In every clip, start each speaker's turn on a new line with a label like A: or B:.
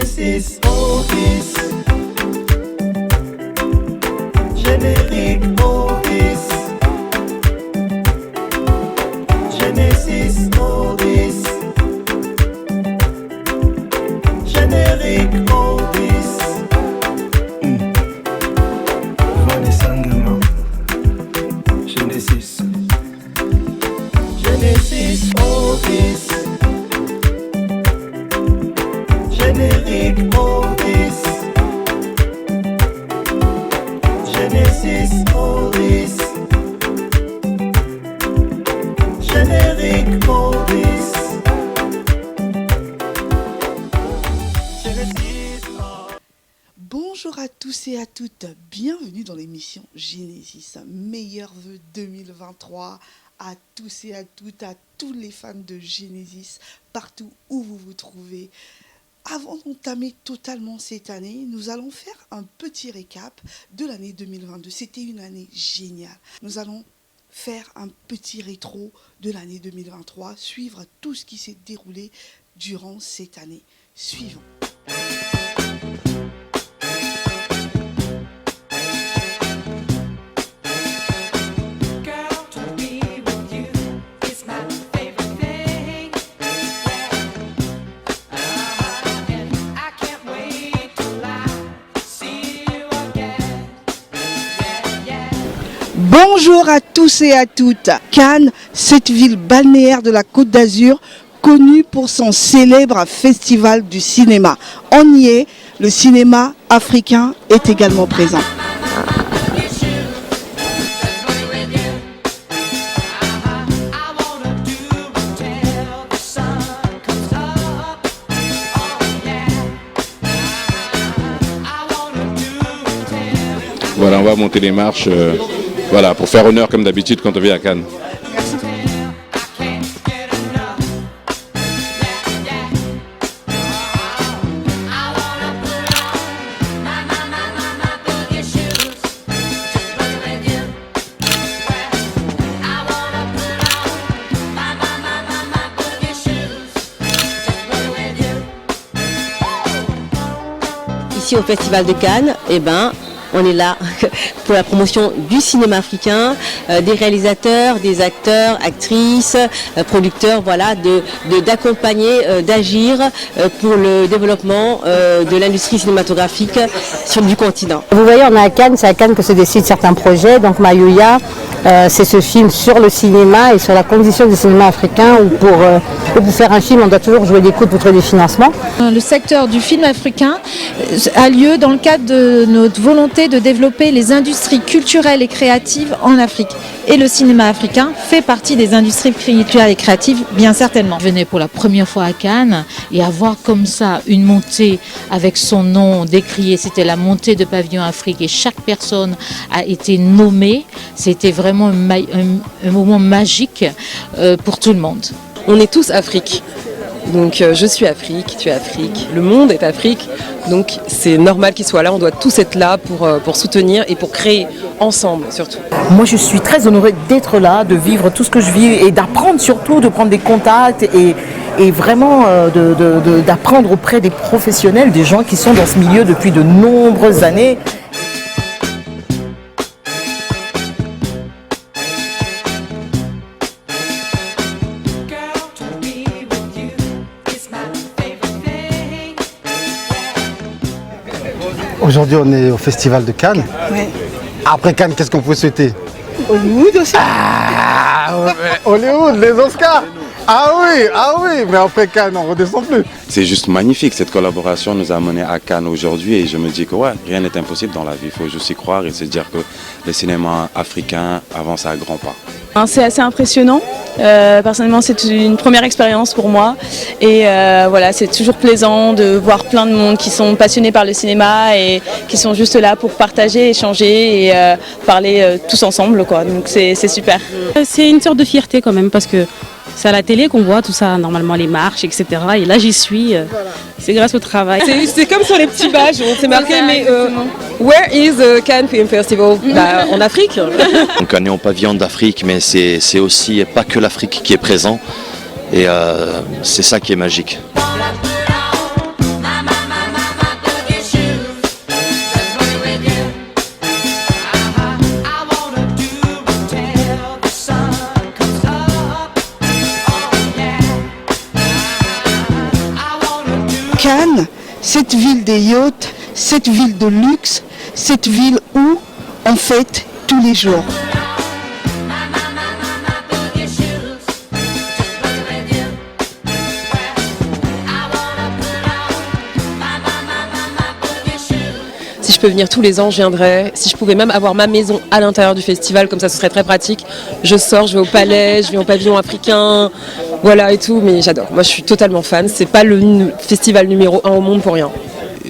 A: Genesis Otis. Générique Otis. Genesis Otis. Générique Otis. Vanessa Ngama. Genesis. Genesis Otis. Générique Otis. Genesis Otis. Générique Otis.
B: Bonjour à tous et à toutes, bienvenue dans l'émission Genesis. Meilleurs vœux 2023 à tous et à toutes, à tous les fans de Genesis, partout où vous vous trouvez. Avant d'entamer totalement cette année, nous allons faire un petit récap de l'année 2022. C'était une année géniale. Nous allons faire un petit rétro de l'année 2023, suivre tout ce qui s'est déroulé durant cette année. Suivons. Bonjour à tous et à toutes. Cannes, cette ville balnéaire de la Côte d'Azur, connue pour son célèbre festival du cinéma. On y est, le cinéma africain est également présent.
C: Voilà, on va monter les marches voilà, pour faire honneur comme d'habitude quand on vient à Cannes.
D: Ici au Festival de Cannes, on est là pour la promotion du cinéma africain, des réalisateurs, des acteurs, actrices, producteurs, voilà, d'accompagner, d'agir pour le développement de l'industrie cinématographique du continent.
E: Vous voyez, on est à Cannes, c'est à Cannes que se décident certains projets. Donc Mayouya, c'est ce film sur le cinéma et sur la condition du cinéma africain où pour faire un film, on doit toujours jouer des coudes pour trouver des financements.
F: Le secteur du film africain a lieu dans le cadre de notre volonté de développer les industries culturelles et créatives en Afrique. Et le cinéma africain fait partie des industries culturelles et créatives, bien certainement.
G: Je venais pour la première fois à Cannes et avoir comme ça une montée avec son nom décrié, c'était la montée de Pavillon Afrique et chaque personne a été nommée. C'était vraiment un moment magique pour tout le monde.
H: On est tous Afrique. Donc je suis Afrique, tu es Afrique, le monde est Afrique, donc c'est normal qu'il soit là, on doit tous être là pour soutenir et pour créer ensemble surtout.
I: Moi je suis très honorée d'être là, de vivre tout ce que je vis et d'apprendre surtout, de prendre des contacts et vraiment d'apprendre auprès des professionnels, des gens qui sont dans ce milieu depuis de nombreuses années.
J: Aujourd'hui, on est au Festival de Cannes.
B: Ouais.
J: Après Cannes, qu'est-ce qu'on peut souhaiter?
B: Hollywood aussi.
J: Hollywood, les Oscars. Ah oui, mais après Cannes, on ne redescend plus.
C: C'est juste magnifique, cette collaboration nous a menés à Cannes aujourd'hui et je me dis que ouais, rien n'est impossible dans la vie. Il faut juste y croire et se dire que le cinéma africain avance à grands pas.
K: C'est assez impressionnant. Personnellement, c'est une première expérience pour moi. Et voilà, c'est toujours plaisant de voir plein de monde qui sont passionnés par le cinéma et qui sont juste là pour partager, échanger et parler tous ensemble, quoi. Donc c'est super.
L: C'est une sorte de fierté quand même parce que c'est à la télé qu'on voit tout ça, normalement les marches, etc. Et là j'y suis, c'est grâce au travail.
H: C'est comme sur les petits badges, on s'est marqué, mais where is the Cannes Film Festival? En Afrique.
M: Donc on est en pavillon d'Afrique, mais c'est aussi pas que l'Afrique qui est présent. Et c'est ça qui est magique.
B: Cannes, cette ville des yachts, cette ville de luxe, cette ville où on fête tous les jours.
H: Si je peux venir tous les ans, je viendrai. Si je pouvais même avoir ma maison à l'intérieur du festival, comme ça, ce serait très pratique. Je sors, je vais au palais, je vais au pavillon africain, voilà et tout. Mais j'adore. Moi, je suis totalement fan. C'est pas le festival numéro 1 au monde pour rien.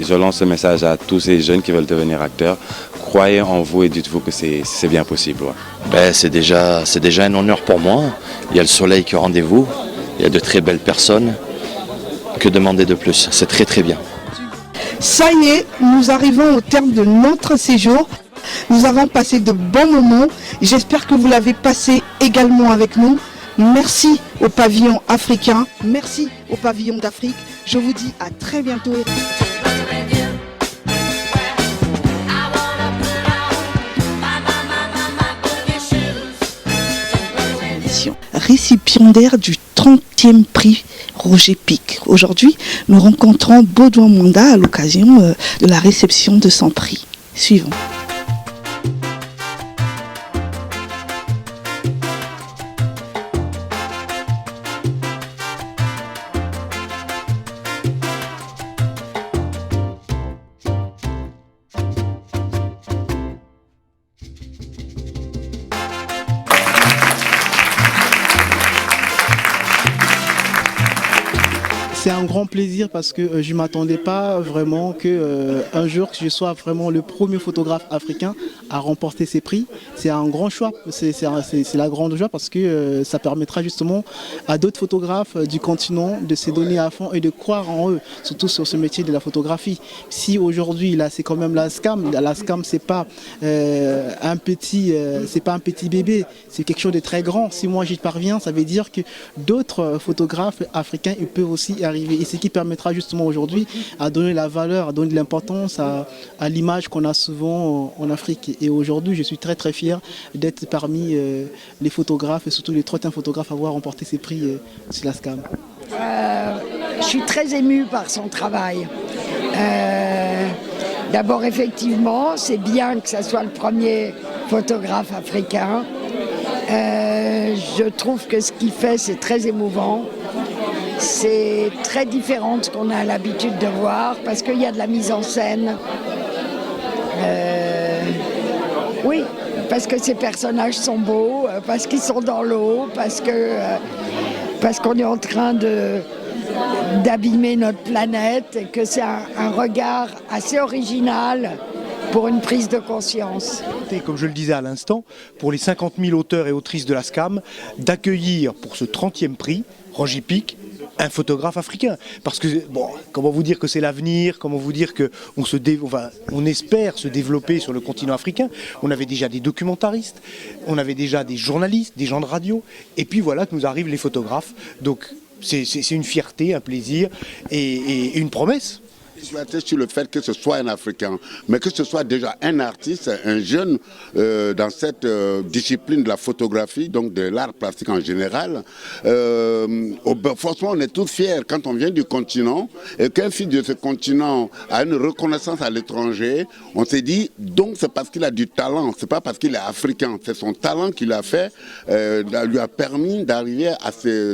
C: Je lance ce message à tous ces jeunes qui veulent devenir acteurs. Croyez en vous et dites-vous que c'est bien possible. Ouais.
M: Ben, c'est déjà un honneur pour moi. Il y a le soleil qui est au rendez-vous. Il y a de très belles personnes. Que demander de plus? C'est très très bien.
B: Ça y est, nous arrivons au terme de notre séjour. Nous avons passé de bons moments. J'espère que vous l'avez passé également avec nous. Merci au pavillon africain. Merci au pavillon d'Afrique. Je vous dis à très bientôt. Récipiendaire du 30e prix Roger Pic. Aujourd'hui, nous rencontrons Baudouin Mwanda à l'occasion de la réception de son prix. Suivons.
N: C'est un grand plaisir parce que je ne m'attendais pas vraiment qu'un jour je sois vraiment le premier photographe africain à remporter ces prix. C'est un grand choix, c'est la grande joie parce que ça permettra justement à d'autres photographes du continent de se donner à fond et de croire en eux, surtout sur ce métier de la photographie. Si aujourd'hui là c'est quand même la SCAM c'est pas un petit bébé, c'est quelque chose de très grand. Si moi j'y parviens, ça veut dire que d'autres photographes africains ils peuvent aussi y arriver. Et ce qui permettra justement aujourd'hui à donner la valeur, à donner de l'importance à l'image qu'on a souvent en Afrique. Et aujourd'hui, je suis très très fier d'être parmi les photographes et surtout les 31 photographes à avoir remporté ces prix sur la SCAM.
O: Je suis très émue par son travail. D'abord, effectivement, c'est bien que ce soit le premier photographe africain. Je trouve que ce qu'il fait, c'est très émouvant. C'est très différent de ce qu'on a l'habitude de voir parce qu'il y a de la mise en scène. Oui, parce que ces personnages sont beaux, parce qu'ils sont dans l'eau, parce qu'on est en train d'abîmer notre planète et que c'est un regard assez original pour une prise de conscience.
P: Et comme je le disais à l'instant, pour les 50 000 auteurs et autrices de la SCAM, d'accueillir pour ce 30e prix, Roger Pic, un photographe africain. Parce que, bon, comment vous dire que c'est l'avenir, comment vous dire qu'on espère se développer sur le continent africain. On avait déjà des documentaristes, on avait déjà des journalistes, des gens de radio, et puis voilà que nous arrivent les photographes. Donc c'est une fierté, un plaisir et une promesse.
Q: Je suis attesté sur le fait que ce soit un Africain, mais que ce soit déjà un artiste, un jeune dans cette discipline de la photographie, donc de l'art plastique en général. Franchement, on est tous fiers quand on vient du continent et qu'un fils de ce continent a une reconnaissance à l'étranger. On s'est dit, donc c'est parce qu'il a du talent, c'est pas parce qu'il est africain, c'est son talent qui l'a fait, lui a permis d'arriver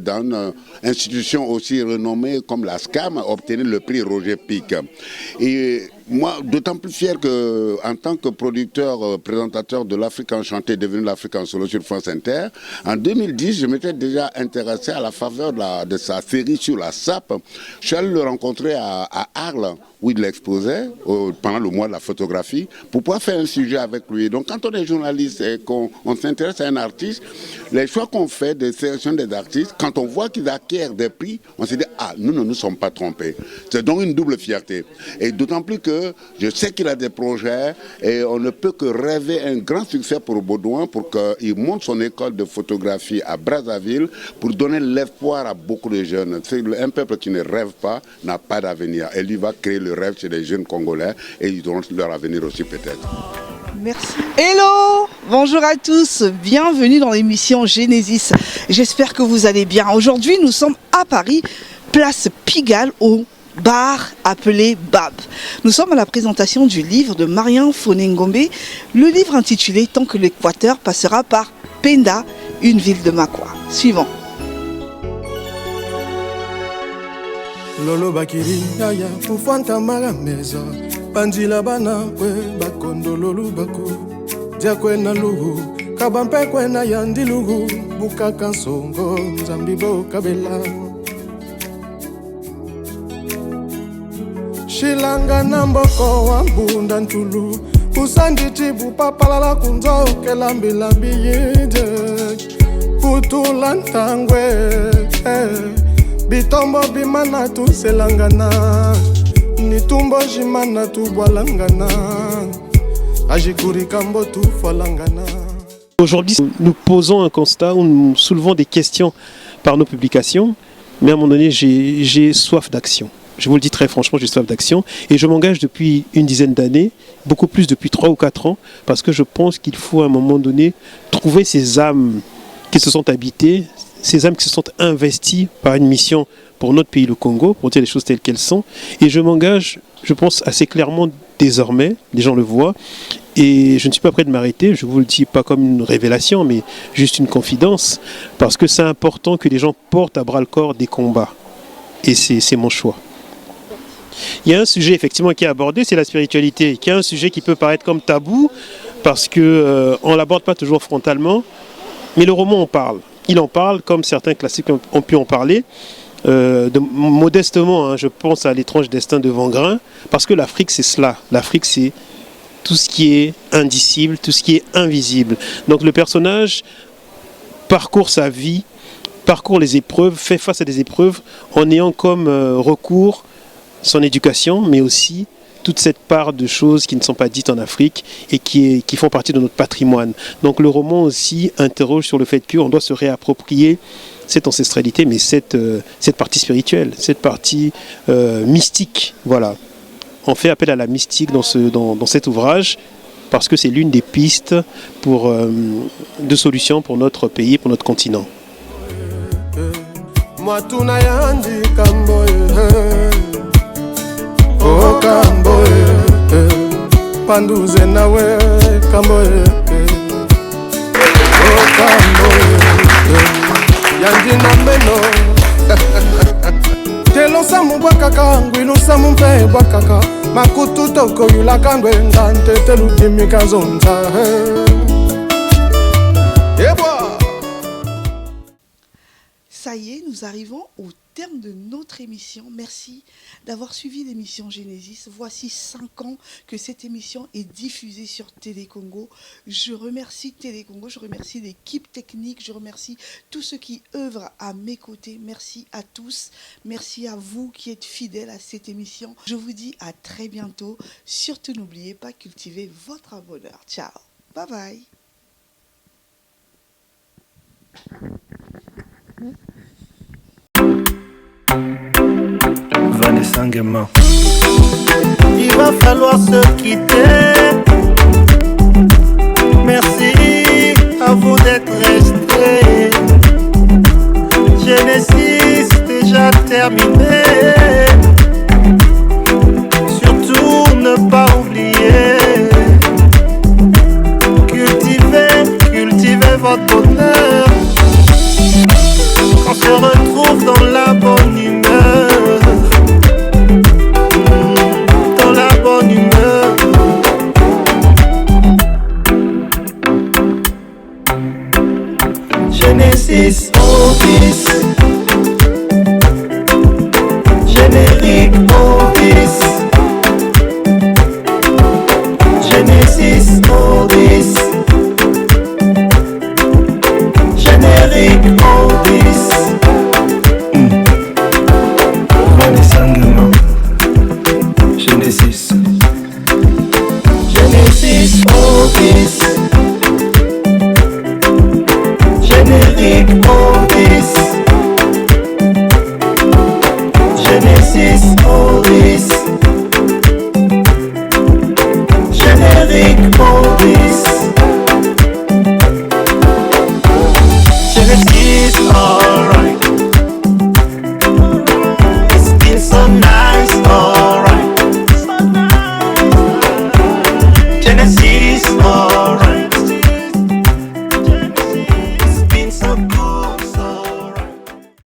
Q: dans une institution aussi renommée comme la SCAM, à obtenir le prix Roger Pic. Et moi, d'autant plus fier qu'en tant que producteur, présentateur de l'Afrique enchantée, devenu l'Afrique en solo sur France Inter, en 2010, je m'étais déjà intéressé à la faveur de sa série sur la SAP. Je suis allé le rencontrer à Arles, où il exposait pendant le mois de la photographie, pour pouvoir faire un sujet avec lui. Donc quand on est journaliste et qu'on s'intéresse à un artiste, les choix qu'on fait de sélection des artistes, quand on voit qu'ils acquièrent des prix, on se dit « Ah, nous ne nous sommes pas trompés ». C'est donc une double fierté. Et d'autant plus que je sais qu'il a des projets et on ne peut que rêver un grand succès pour Baudouin pour qu'il monte son école de photographie à Brazzaville pour donner l'espoir à beaucoup de jeunes. C'est un peuple qui ne rêve pas, n'a pas d'avenir. Et lui va créer le rêve chez les jeunes Congolais et ils auront leur avenir aussi peut-être.
B: Merci. Hello, bonjour à tous, bienvenue dans l'émission Genesis. J'espère que vous allez bien. Aujourd'hui, nous sommes à Paris, place Pigalle, au bar appelé Bab. Nous sommes à la présentation du livre de Marian Fonengombe, le livre intitulé Tant que l'Équateur passera par Penda, une ville de Makwa. Suivant.
R: Lolo bakiri yaya pufanta mala meza Panjila bana we bakondo lolu baku Dia kwena lugu kabampe kwena yandi lugu Bukaka songo mzambibo kabela Shilanga namboko wa mbunda ntulu Usanditi bupapalala kunzo kelambilambi yide Putula ntangwe Bitombo bimana tu selangana Nitumbo jimana tu boalangana Ajikuri kambo tu falangana.
S: Aujourd'hui, nous posons un constat où nous soulevons des questions par nos publications, mais à un moment donné, j'ai soif d'action. Je vous le dis très franchement, j'ai soif d'action et je m'engage depuis une dizaine d'années, beaucoup plus depuis 3 ou 4 ans, parce que je pense qu'il faut à un moment donné trouver ces âmes qui se sont habitées, ces âmes qui se sont investies par une mission pour notre pays, le Congo, pour dire les choses telles qu'elles sont. Et je m'engage, je pense, assez clairement désormais, les gens le voient, et je ne suis pas prêt de m'arrêter, je ne vous le dis pas comme une révélation, mais juste une confidence, parce que c'est important que les gens portent à bras le corps des combats. Et c'est mon choix. Il y a un sujet effectivement qui est abordé, c'est la spiritualité, qui est un sujet qui peut paraître comme tabou, parce qu'on ne l'aborde pas toujours frontalement, mais le roman en parle. Il en parle comme certains classiques ont pu en parler, modestement, je pense à L'étrange destin de Vangrin, parce que l'Afrique c'est cela, l'Afrique c'est tout ce qui est indicible, tout ce qui est invisible. Donc le personnage parcourt sa vie, parcourt les épreuves, fait face à des épreuves en ayant comme recours son éducation, mais aussi toute cette part de choses qui ne sont pas dites en Afrique et qui font partie de notre patrimoine. Donc le roman aussi interroge sur le fait qu'on doit se réapproprier cette ancestralité, mais cette partie spirituelle, cette partie mystique. Voilà. On fait appel à la mystique dans cet ouvrage parce que c'est l'une des pistes de solutions pour notre pays, pour notre continent.
R: Oh kamboe, panduze nawe kamboe. Oh kamboe, yandi nambeno. Telo samu bakaka, ngwilu samu mpe bakaka. Makutu toko yula kandwe ngante telu timika zonza.
B: Ça y est, nous arrivons au terme de notre émission. Merci d'avoir suivi l'émission Genesis. Voici 5 ans que cette émission est diffusée sur Télé Congo. Je remercie Télé Congo, je remercie l'équipe technique, je remercie tous ceux qui œuvrent à mes côtés. Merci à tous. Merci à vous qui êtes fidèles à cette émission. Je vous dis à très bientôt. Surtout, n'oubliez pas, cultivez votre bonheur. Ciao. Bye bye.
A: Vanessa Nguema. Il va falloir se quitter. Merci à vous d'être restés. Genesis déjà terminé. Surtout ne pas oublier. Cultivez votre bonheur. On se retrouve dans la bonne humeur. Dans la bonne humeur. Genesis Orbis. Générique Orbis. Genesis Orbis. Générique Orbis. Vanessa Nguema. Genesis. Genesis Orbis. Générique Orbis. Genesis Orbis. Générique Orbis. Genesis, alright. It's been so nice. Genesis.